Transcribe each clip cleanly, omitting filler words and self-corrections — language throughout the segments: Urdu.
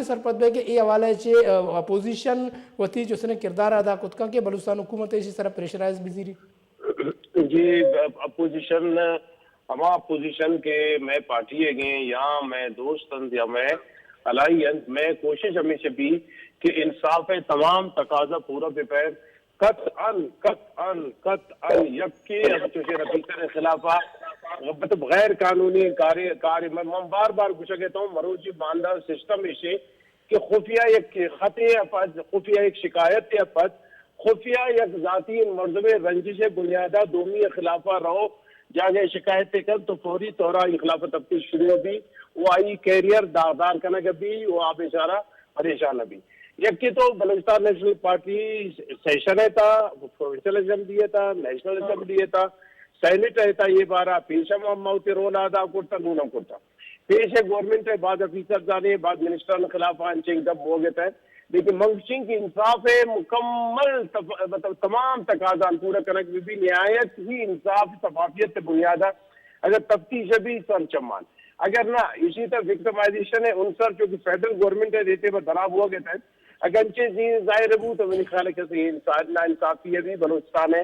چھ سرپت بے کہ یہ حوالہ چھ اپوزیشن وتی جو سنے کردار ادا کتکا کہ بلوچستان حکومت اسی طرح پریشرائز بزیری جی اپوزیشن ہما اپوزیشن کے میں پارٹی ہے گئے یا میں دوست یا میں الائنس میں کوشش ہمیشہ بھی کہ انصاف تمام تقاضا پورا بے پیر قطعاً یکی رفیقہ خلافہ مطلب غیر قانونی کاری میں بار بار پوچھا کہتا ہوں مروجی باندھا سسٹم اسے کہ خفیہ ایک خط خفیہ ایک شکایت یا پد خفیہ یک ذاتی مرضب رنجش بنیادہ دومی خلافہ رہو جاگے شکایت کر تو فوری طورہ خلاف تفتیش شروع ہوگی وہ آئی کیریئر داغدار کرنا کبھی وہ آپ اشارہ پریشان بھی یک کہ تو بلوچستان نیشنل پارٹی سیشن ہے تھا پروونشل اسمبلی تھا نیشنل اسمبلی تھا سینٹ ہے یہ بارہ پیشم موتی رول ادا کرتا نونم کرتا پیش ہے گورنمنٹ ہے بعض افیسر جانے بعض منسٹر خلاف انچنگ دب ہو گئے تھے لیکن منگشنگ کی انصاف ہے مکمل مطلب تمام تقاضا پورا کرنے کی بھی نہایت ہی انصاف شفافیت بنیادہ اگر تفتیش بھی سر چمان اگر نہ اسی طرح وکٹمائزیشن ہے ان سر جو کہ فیڈرل گورنمنٹ ہے دیتے پر دھراب ہوا گئے تھے اگرچہ ظاہر ہے تو میرے خیال ہے کہ نا انصافی ہے بھی بلوچستان ہے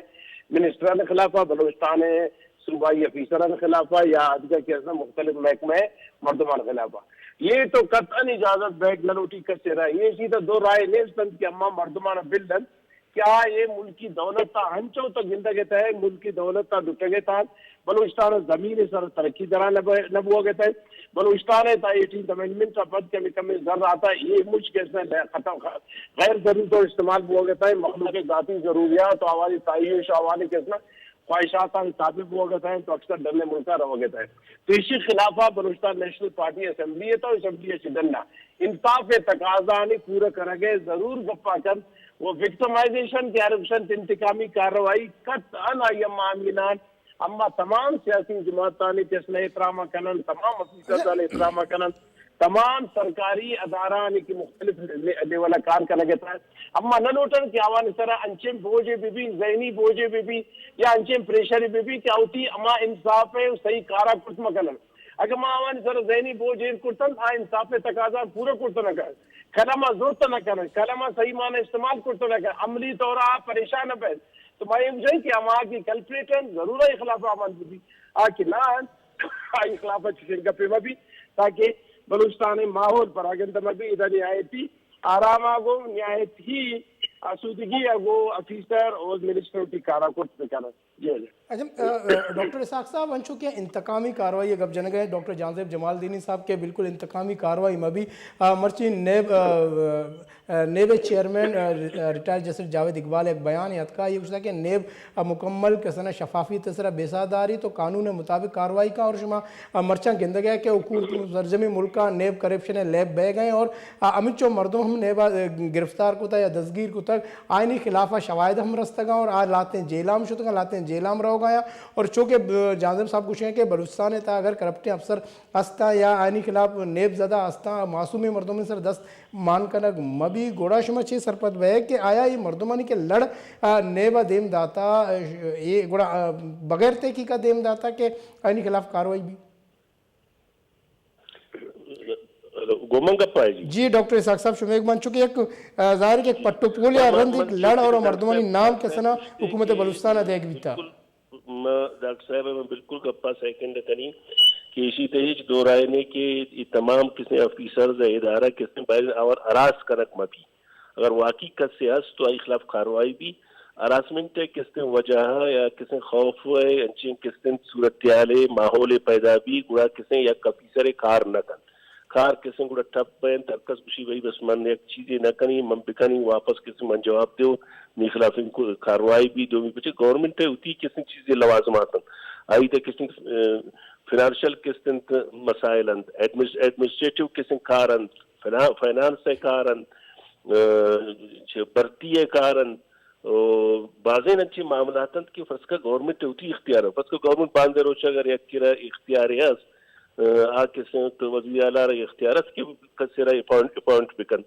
منسٹران خلافہ بلوچستان ہے صوبائی افیسران خلافہ یا ادگا کے مختلف محکمہ مردمان خلافہ یہ تو قطعاً اجازت بیگ للوٹی کر سے رہا یہ سیدھا دو رائے نیستند کہ اما مردمان بلدن کیا یہ ملکی دولت تا ہنچو تو زندگی تا ہے ملکی دولت تا ڈٹگے تا بلوچستان زمین سر ترقی درا نبو گئے تھے بلوچستان تا 18th امینڈمنٹ کا پد کمی ذر آتا ہے یہ مجھ کے اس میں ختم غیر ضروری تو استعمال ہو گئے تھے مخلوق ذاتی ضروریات تو آواز تعیش آواز کے اس میں خواہشات تعبیر ہوا گئے ہیں تو اکثر ڈرنے ملکہ رہو گئے ہیں تو اسی خلافہ بلوچستان نیشنل پارٹی اسمبلی ہے تو اسمبلی سے ڈننا انصاف تقاضا نہیں پورا کر گئے ضرور گپا کر وہ وکٹمائزیشن کرپشن انتقامی کارروائی قطعاً آئی امینان اما تمام سیاسی جماعتانی جس نے احترام کنن تمام افیسران احترام کنن تمام سرکاری اداران کی مختلف لیولہ کار کا لگتا ہے اما نلوٹن کی آوان اس طرح انچم بوجھے بھی ذہنی بوجھے بھی یا انچم پریشر بھی کیا ہوتی اما انصاف ہے صحیح کارا کتم کنن اگر ما آوان سر ذہنی بوجھے کرتن انصاف تقاضا پورا کرتا نہ کر کلمہ ضرورت نہ کریں کلمہ صحیح معنی استعمال کرتا نہ کر عملی طورہ پریشان نہ پہن تو میں یہ مجھے کہ ہم آگی کلپریٹن ضرور ہے خلاف آمان بھی آکی نہ آئی خلاف چکن کا پیما بھی تاکہ بلوچستانی ماحول پر آگے میں بھی ادھر نہایتی آرام آگو نہایت ہی آسودگی آگو افیسر اور منسٹر کی کارا کچھ بکانا جی ڈاکٹر اسحاق صاحب انچو کیا انتقامی کاروائی گب جن گئے ڈاکٹر جانزیب جمال دینی صاحب کے بالکل انتقامی کاروائی میں بھی مرچی NAB chairman retire justice Javed Iqbal ایک بیان یاد کا یہ کچھ کہ نیب مکمل کسنا شفافی تسرہ بیساداری تو قانون مطابق کاروائی کا اور شما مرچان گندہ گیا کہ حکومت سرزمی ملک کا نیب کرپشن لیب بے گئے اور امت چو مردوں ہم نیبا گرفتار کو تا یا دستگیر کو تک آئینی خلافہ شواہد ہم رستگا اور آج لاتے ہیں جیلام شدگا لاتے ہیں جیلام رہو گایا اور چونکہ جانزیب صاحب کچھ ہیں کہ بلوچستان ہے تا اگر کرپٹے افسر استا یا آئینی خلاف نیب زدہ استا معصومی مردوں میں سر دست مان کنگ مبی گوڑا شما چھ سرپت بے کہ آیا یہ مردمانی کے لڑ نیبا دیم داتا یہ گوڑا بغیر تیکی کا دیم داتا کہ آئینی خلاف کاروائی بھی گومن کب پائے جی ڈاکٹر اسحاق صاحب شما ایک مان چکے ایک ظاہر کہ ایک پٹو پول یا رند ایک لڑ اور مردمانی نام کسنا حکومت بلوچستان دیکھ بیتا ڈاکٹر صاحب میں بالکل گپا سیکنڈ کریں کہ اسی تہیج دو رائے نے کہ تمام کسی افیسرز ادارہ کسی باہر اور اراس کرک مبی اگر واقعی کس سے اس تو آئی خلاف کاروائی بھی اراسمنٹ ہے کس دن وجہ یا کسی خوف ہے انچین کس دن صورتیال ماحول پیدا بھی گوڑا کسی یا افیسر کار نہ کن کار کسی گوڑا ٹپ بین ترکس بشی بھئی بس من ایک چیزیں نہ کنی من بکنی واپس کسی من جواب دیو نی خلاف ان کو کاروائی بھی دو بچے گورنمنٹ ہے ہوتی کسی چیزیں لوازمات آئی تھے کسی فنانشل کس دن مسائل ایڈمنسٹریٹو کسی کارن فائنانس کارن برتی کارن بعضین اچھی معاملات کی فرض کا گورنمنٹ ہوتی اختیار ہے فرض کا گورنمنٹ باندھے روچا اگر یک کرا اختیار ہے کسی تو وزیر اعلیٰ رہی اختیارات کے کسی رہی اپوائنٹ بکن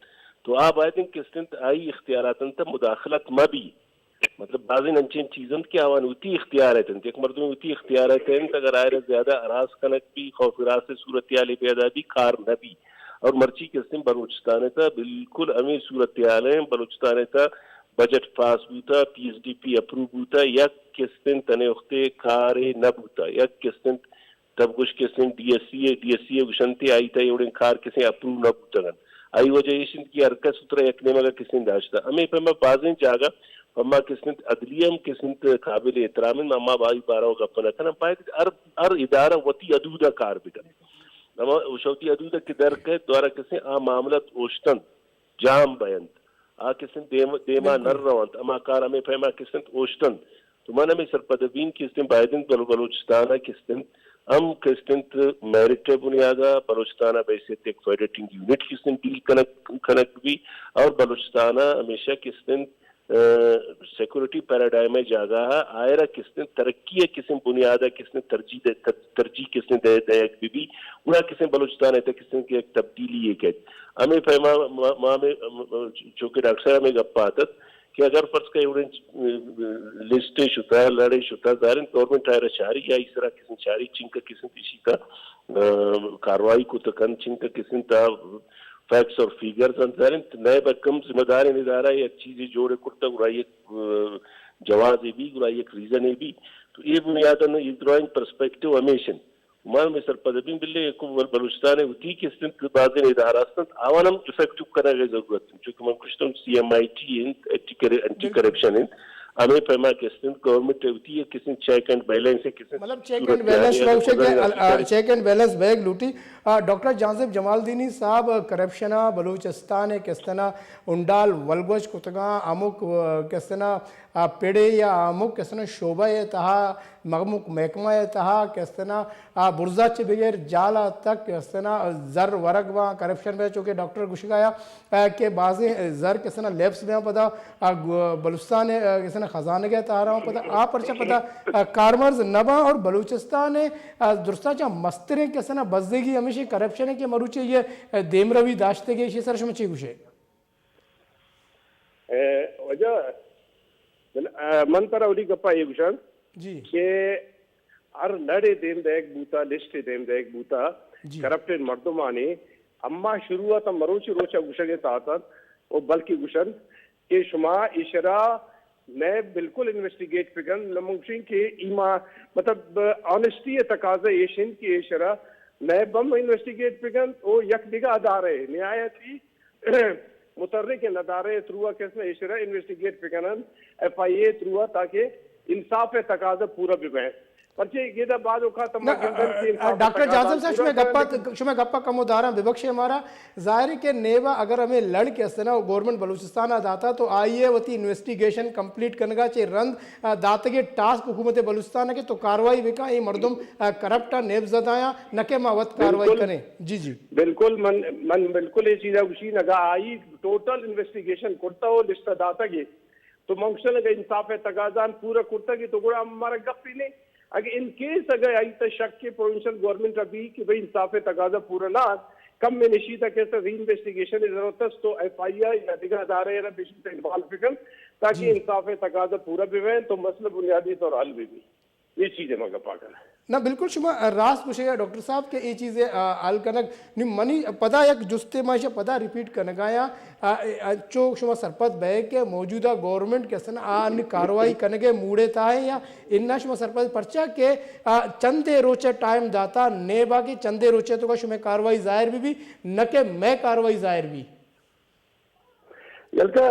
تو آپ آئی تھنک کس دن آئی اختیارات تا مداخلت مبی مطلب بعضین انچین چیزن کی آوان ہوتی اختیار ہے ایک مردم ہوتی اختیار ہے اگر آئے زیادہ اراز کنک بھی خوف راز سے صورتیالی پیدا بھی کار نبی اور مرچی قسم بلوچستان تا بالکل امی صورتحال ہیں بلوچستان تا بجٹ پاس بوتا P S D P approve بوتا یک قسم تنے وقتے کارے نہ بوتا یک قسم تب کچھ قسم ڈی ایس سی گشنتی آئی تا یوڑن کار کسی اپروو نہ بوتا گن آئی وجہ ایشن کی ارکا سترہ یک نیمگا قسم داشتا ہمیں پہما بازیں جاگا اما قسمت عدلیہ قسمت قابل احترام اما بائی بارہ گپنا کنا پائے ہر ادارہ وتی ادودہ کار بکن اما شوتی ادودہ کی درک ہے دوارا کسی معاملات اوشتن جام بیند کسن دیما نر روانت اما کار ہمیں پہما کسن اوشتن تو من ہمیں سرپدبین کسن بائدن بلوچستانہ کسن ہم کسن میرٹ بنیادہ بلوچستانہ بحیثیت ایک فیڈریٹنگ یونٹ کسن ڈیل کنک بھی اور بلوچستانہ ہمیشہ کسن سیکورٹی پیراڈائم جاگا ہے آئرہ کسن ترقی کسن بنیادہ کسن ترجیح کسن دے بھی انہا کسن بلوچستان ہے کسن کی ایک تبدیلی ہے کہ ہمیں فہما میں چونکہ ڈاکٹر صاحب ہمیں گپ پاتت کہ اگر فرض کا لسٹ شتا ہے لڑے شتا ظاہر گورنمنٹ آئرہ چاری یا اس طرح کسن چاری چنکا کسن تیشی کا کاروائی کو تکن چنکا کسن تا فیکٹس اور فیگرز ظاہر نئے بکم ذمہ دار ادارہ ایک چیزیں جوڑے کرتا گرائی ایک جواز بھی گرائی ایک ریزن بھی تو یہ بنیادہ یہ ڈرائنگ پرسپیکٹو ہمیشن مان میں سرپدبین بلے ایک بلوچستان ہوتی کہ اس دن بعض ادارہ آوانم افیکٹو کرنے کی ضرورت ہے چونکہ میں کچھ C M I T anti corruption ہمیں پیما کسن گورنمنٹ ہوتی ہے کسن چیک اینڈ بیلنس ہے کسن مطلب check and balance check and balance بیگ لوٹی ڈاکٹر جانزب جمال دینی صاحب کرپشنہ بلوچستان کس طرح انڈال ولگوچ کتگاں امک کس طرح پیڑے یا امک کس طرح شعبہ تہا مغمک محکمہ تہا کس طرح برزا چ بغیر جالا تک کس طرح زر ورگ وہاں کرپشن میں چونکہ ڈاکٹر گشگایا کہ بعضیں زر کس طرح لیبس میں پتا بلوچستان کس طرح خزانہ گیا تہارا ہوں پتا آپ پرچہ پتا کارمرز نبا اور بلوچستان درستہ چاہ مستریں کس طرح بزدگی ہمیشہ کرپشن ہے کہ مروچے یہ دیم روی داشتے گئے اسی سرش میں چی گوشے وجہ من پر اولی گپا یہ گوشن جی کہ ہر لڑے دیم دیکھ بوتا لسٹ دیم دیکھ بوتا کرپٹڈ مردمانی اما شروعات مروچی روچا گوشگے تاعتن وہ بلکہ گوشن کہ شما اشرا میں بالکل انویسٹیگیٹ پکن لمنگشن کہ ایما مطلب آنسٹی تقاضا ایشن کی اشرا میں بم انویسٹیگیٹ پکن وہ یک دیگا ادارے نہایتی مترک ندارے تروا کس میں اشرا انویسٹیگیٹ پکنن ایف آئی اے تروا تاکہ انصاف تقاضا پورا بھی بہیں پرچے یہ دا بعد اوقا ڈاکٹر جازم صاحب شما گپا کم ادارہ ببخش ہمارا ظاہر ہے کہ نیوا اگر ہمیں لڑ کے استنا گورنمنٹ بلوچستان داتا تو آئیے وتی انویسٹیگیشن کمپلیٹ کرنے گا چاہے رند داتے کے ٹاسک حکومت بلوچستان کے تو کاروائی بکا یہ مردم کرپٹا نیب زدایا نکے ماوت کاروائی کریں جی جی بالکل من بالکل یہ چیزیں اسی نگا آئی ٹوٹل انویسٹیگیشن کرتا ہو لسٹ داتا گے تو منگشن لگا انصاف تقاضان پورا کرتا گی تو گوڑا ہمارا گپ ہی نہیں اگر ان کیس اگر آئی تا شک کے پروونشل گورنمنٹ ابھی کہ بھئی انصاف تقاضا پورا نہ کم میں نشیدہ کیسا ری انویسٹیگیشن ضرورت ہے تو ایف آئی آئی یا دیگر ادارے یا بیشن سے انوال فکر تاکہ انصاف تقاضا پورا بھی ہوئے تو مسئلہ بنیادی طور حل بھی یہ چیزیں مگا پاکن ہے نہ بالکل شما راست پوچھے گا ڈاکٹر صاحب کہ یہ چیزیں حل کنک منی پدا یک جستے ماشا پدا ریپیٹ کنگایا چو شما سرپت بے کہ موجودہ گورنمنٹ کسن آن کاروائی کنگے موڑے تھائیں یا انہا شما سرپت پرچا کہ چندے روچے ٹائم داتا نیبا کی چندے روچے تو کا شما کاروائی ظاہر بھی نہ کہ میں کاروائی ظاہر بھی یلکہ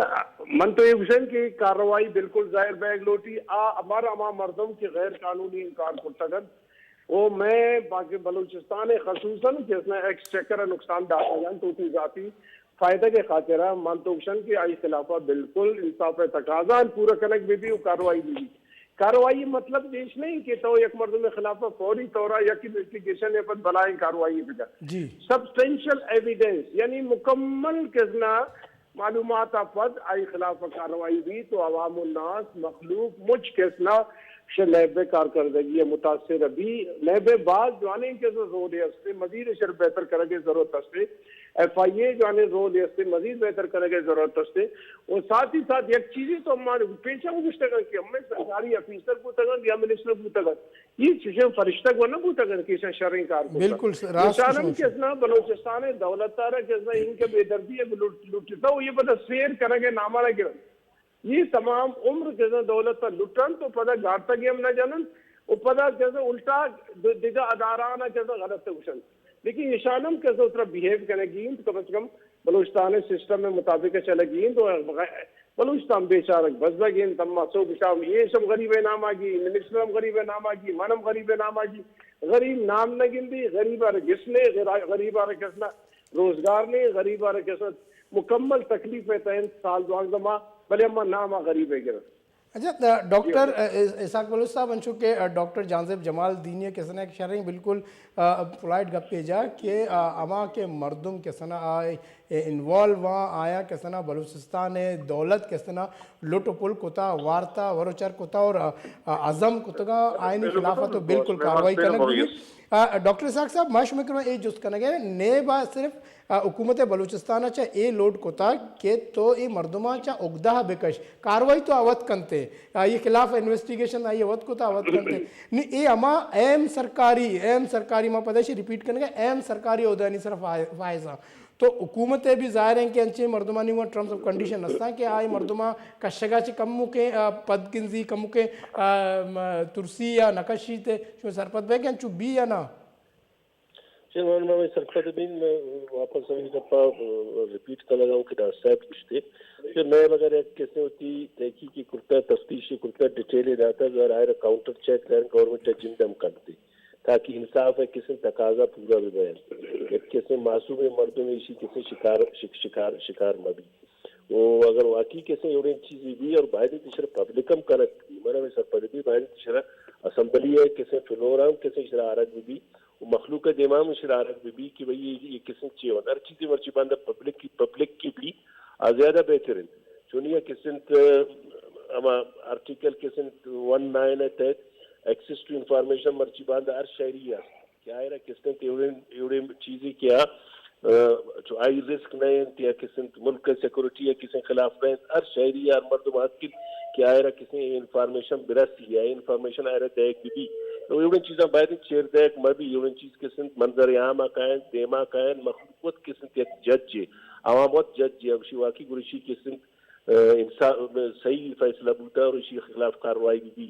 من تو یہ حسین کی کاروائی بالکل ظاہر بیگ لوٹی ہمارا ہمارا مردم کی غیر قانونی انکار کرتا گن وہ میں باقی بلوچستان خصوصاً جس نے ایکسچیکر نقصان ڈاتا جان تو ذاتی فائدہ کے خاطرہ منتوشن کی آئی خلافہ بالکل انصاف تقاضا پورا کنک بھی کاروائی بھی کاروائی مطلب دیش نہیں کہ تو ایک مردم خلافہ فوری طورہ یا کی انویسٹیگیشن یا پر بلائیں کاروائی بھی سبسٹینشل ایویڈنس یعنی مکمل کسنا معلومات افد آئی خلاف کاروائی بھی تو عوام الناس مخلوق مجھ کسنا نیب کارکردگی متاثر بھی نیب بعض جوانے کے رول ہے مزید شر بہتر کرنے کی ضرورت ہے ایف آئی اے جوانے رول ہے مزید بہتر کرنے کی ضرورت ہے اور ساتھ ہی ساتھ ایک چیزیں تو ہمارے پیشہ کو گشتہ کہ ہمیں سرکاری افیسر کو تگن یا منسٹر کو تگن یہ چیزیں فرشتہ کو نہ بوتا کر کسی شرعی کار کو بالکل راست نشانم کسنا بلوچستان دولت تارا کسنا ان کے بے دردی ہے لٹتا ہو یہ پتہ سیر کریں گے نامانا گرن یہ تمام عمر کسنا دولت پر لٹن تو پتہ گارتا گیم نہ جانن وہ پتہ کسنا الٹا دیگا ادارانہ کسنا غلط ہوشن لیکن نشانم کسنا اترا بیہیو کرنے گی تو کم از کم بلوچستان سسٹم میں مطابق چلے گی تو بلوچستان بیچارک بزدہ گین تمہ سو بشام یہ سب غریب نام آگی منسٹرم غریب نام آگی منم غریب نام آگی غریب نام نہ گندی غریب آرہ گسنے غریب آرہ کسنا روزگار نے غریب آرہ کسنا مکمل تکلیف تین سال دوانگ دماغ بلے اما نام آگریب ہے گرن. اچھا ڈاکٹر اسحاق بلوچ صاحب انشو کہ ڈاکٹر جانزیب جمال دینی کسنا ایک شرعی بالکل پولائٹ گپ پہ جا کہ اما کے مردم کسنا آئے انوالو وہاں آیا کسنا بلوچستان دولت کسنا لٹ پل کتا وارتا وروچر کتا اور عظم کتگا آئینی خلافت تو بالکل کاروائی کرنے گی. ڈاکٹر اسحاق صاحب معاش مکرمہ اے جس کرنے گئے نئے بات صرف حکومت بلوچستان چا اے لوڈ کتا کہ تو اے مردمہ چا اگدہ بکش کاروائی تو آوت کنتے یہ خلاف انویسٹیگیشن آئی آوت کتا آوت کنتے اے اما ایم سرکاری ماں پدیشی ریپیٹ کرنے گئے ایم سرکاری عہدہ نہیں صرف فائزہ تو حکومتیں بھی ظاہر ہیں کہ انچے مردمانی ہوا ٹرمز آف کنڈیشن نستا کہ آئی مردمہ کشگا چی کمو کے پد گنزی کمو کے ترسی یا نکشی تے شو سرپد بے کہ انچو بی یا نا چلو میں سرپد بین واپس سمجھ گپا ریپیٹ کر لگا ہوں کہ ڈاکٹر صاحب پوچھتے پھر میں اگر ایک کیسے ہوتی تحقیقی کرتا تفتیشی کرتا ڈیٹیل جاتا اگر آئے کاؤنٹر چیک کریں گورنمنٹ جندم کرتے تاکہ انصاف ہے کسی تقاضا پورا بھی بیان ایک کسی معصوم مردوں میں اسی کسی شکار مبی وہ اگر واقعی کسی اور چیزیں بھی اور باہر تشرا پبلکم کنک میں سرپد بھی باہر تشرا اسمبلی ہے کسی فلورام کسی شرارت بھی مخلوق دمام شرارت بھی کہ بھئی یہ قسم چیز ہر چیزیں ورچی باندھا پبلک کی بھی زیادہ بہترین چونیہ قسم اما آرٹیکل قسم 19 ہے تحت ایکسس ٹو انفارمیشن مرچی باندھا ہر شہری ہے کیا ہے قسم ایوڑے چیزیں کیا جو آئی رسک نہیں تیا قسم ملک سیکورٹی ہے کسی خلاف نہیں ہر شہری ہر مردم حق کیا ہے کسی انفارمیشن برسی ہے انفارمیشن آئے رہا دیکھ بھی تو ایوڑے چیزیں باید چیر دیکھ مبی ایوڑے چیز قسم منظر عام آکائیں دیما آکائیں مخلوقت قسم تیک جج ہے عوامت جج ہے اسی واقعی گرشی قسم صحیح فیصلہ بوتا اور اسی خلاف کاروائی بھی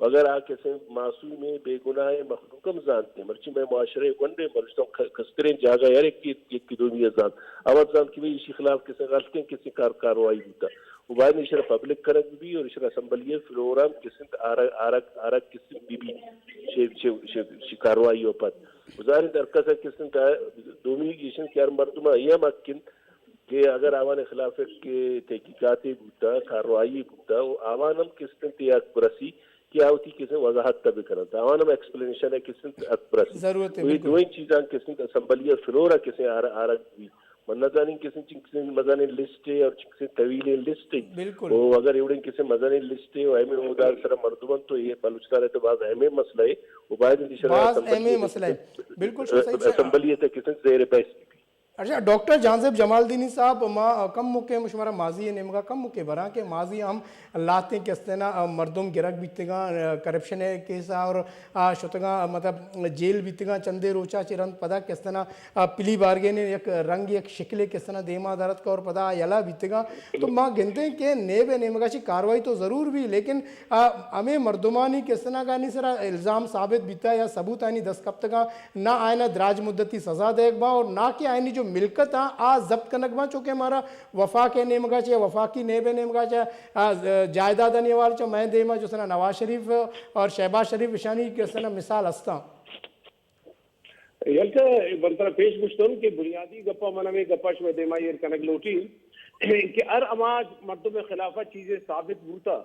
اگر آ کیسے معصوم بے گناہ مخلوقم جانتے ہیں مرچی میں معاشرے ونڈے مرچتا ہوں کسترین جاگا یار ایک کی دومی ازان آواز جان کی بھی اسی خلاف کسی غلطیں کسی کاروائی ہوتا وہ باید اشارہ پبلک کرک بھی اور اشارہ اسمبلی فلورام کسی آرک کسی بھی کاروائی ہو پت وزاری درکس ہے کسی دومی کسی کیار مردمہ یہ مکن کہ اگر آوان خلاف کے تحقیقاتی بوتا کاروائی بوتا وہ آوانم کس طرح تیاک برسی کیا ہوتی کسی وضاحت تب کرنا تھا آوانم ایکسپلینیشن ہے کسی برسی ضرورت ہے وہی دوئی چیزاں کسی اسمبلی فلورا کسی آرک بھی من نظانی کسی مزانی لسٹ ہے اور کسی طویل لسٹ ہے وہ اگر ایوڑیں کسی مزانی لسٹ ہے وہ اہمی مدار سر مردمان تو یہ بلوچستان ہے تو بعض اہمی مسئلہ ہے وہ باید اسمبلی ہے کسی زیر بیس اچھا ڈاکٹر جانزیب جمال دینی صاحب ما کم موقع مشمارہ ماضی نمگا کم موقع برا کہ ماضی ہم لاتے ہیں کستنا مردم گرک بیتگا کرپشن کیسا اور شتگا مطلب جیل بیتگا چندے روچا چرند پدا کستنا پلی بارگے نے ایک رنگ ایک شکل کستنا دیما دارت کا اور پدا یلا بیتگا تو ماں گنتے ہیں کہ نیب نمگا چی کاروائی تو ضرور بھی لیکن ہمیں مردمانی کستنا کا نہیں سرا الزام ثابت بیتا یا ثبوت آئینی دست کبتگا نہ آئینہ دراج مدتی سزا دیکھ با اور نہ کہ آئینی جو ملکت ضبط کنک با چونکہ ہمارا وفاق نیمگا چاہے وفاقی نیب نیمگا چاہے جائیداد نیوال چاہے میں دیما جو سنا نواز شریف اور شہباز شریف وشانی کے سنا مثال ہستا یلکہ برطرف پیش گشتوں کہ بنیادی گپا منمی گپاش میں دیما یہ کنک لوٹی کہ ار اماج مردم خلافہ چیزیں ثابت بوتا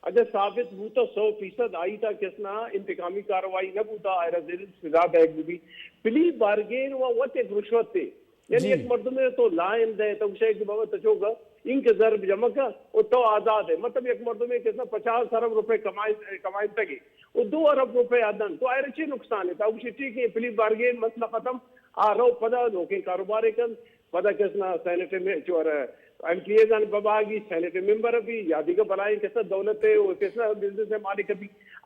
اگر ثابت بوتا 100% آئی تا کسنا انتقامی کاروائی نہ بوتا آئرہ زیر سزا بیگ بھی پلی بارگین وقت ایک رشوت تے یعنی ایک مردم ہے تو لائن دے تو اسے کہ بابا تچوگا ان کے ضرب جمع کا وہ تو آزاد ہے مطلب ایک مردم ہے کسنا 50 ارب روپے کمائن تگے وہ 2 ارب روپے آدن تو آئرہ چی نقصان ہے تو اسے ٹھیک ہے پلی بارگین مسئلہ ختم آ رہو پدا لوکیں کاروبارے کن پدا کسنا سینٹر میں چور MPs and babagi senator member abhi yadi ka banaye kaisa dawlat hai wo kaisa business hai malik abhi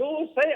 200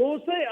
200